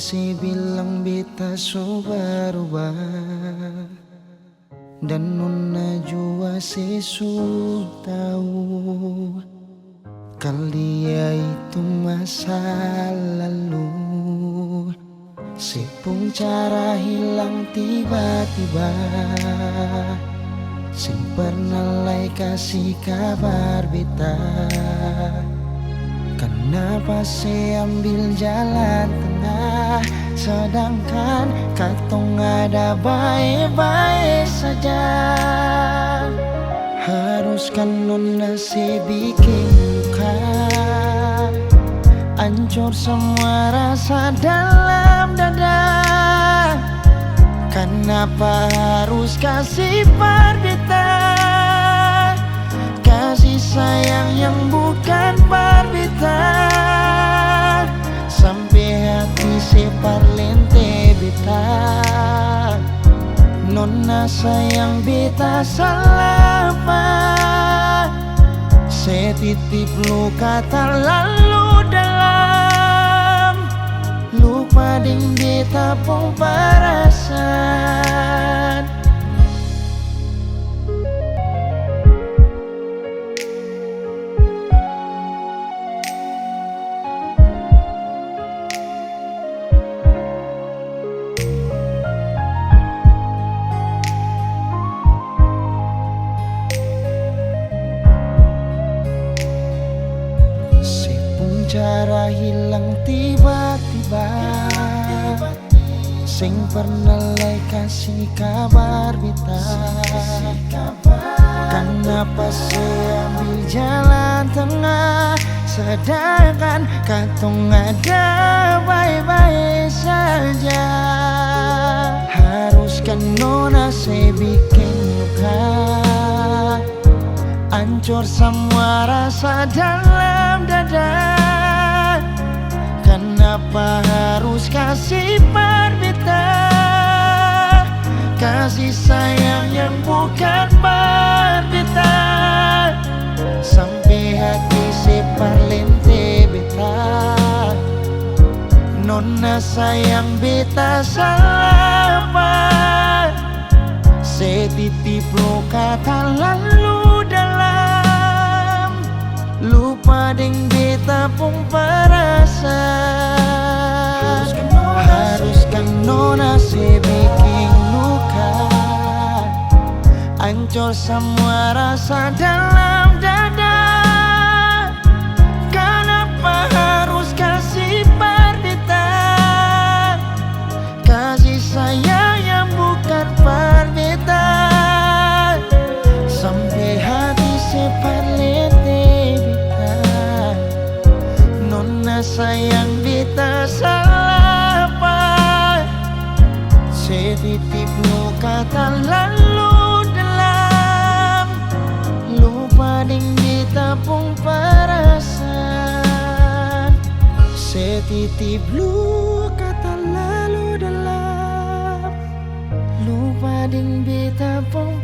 si bilang beta so berubah, dan nona jua si su tahu kalia itu masa lalu. Si pun cara hilang tiba-tiba, sing pernah lai kasih kabar beta. Kenapa saya ambil jalan tengah, sedangkan katong ada baik-baik saja. Haruskan nona si bikin luka, hancur semua rasa dalam dada. Kenapa harus kasih parbita, kasih sayang yang bukan parbita, sampai hati si parlente beta. Nona sayang beta salah apa, saya titip luka terlalu dalam, lupa ding beta pun perasaan. Cara hilang tiba-tiba, sing pernah lai kasih kabar beta. Kenapa saya ambil jalan tengah, sedangkan katong ada baik-baik saja. Haruskan nona saya bikin luka, hancur semua rasa dalam dada. Kenapa harus kasih parbita, kasih sayang yang bukan parbita, sampai hati si parlente beta. Nona sayang beta salah apa, saya titip luka terlalu dalam, lupa ding beta pun perasaan. Haruskan nona si bikin luka, hancur semua rasa dalam dada. Kenapa harus kasih parbita, kasih sayang yang bukan parbita, sampai hati si parlente beta. Nona sayang beta salah apa, saya titip luka terlalu dalam, lupa ding beta pun perasaan. Saya titip luka terlalu dalam, lupa ding beta pun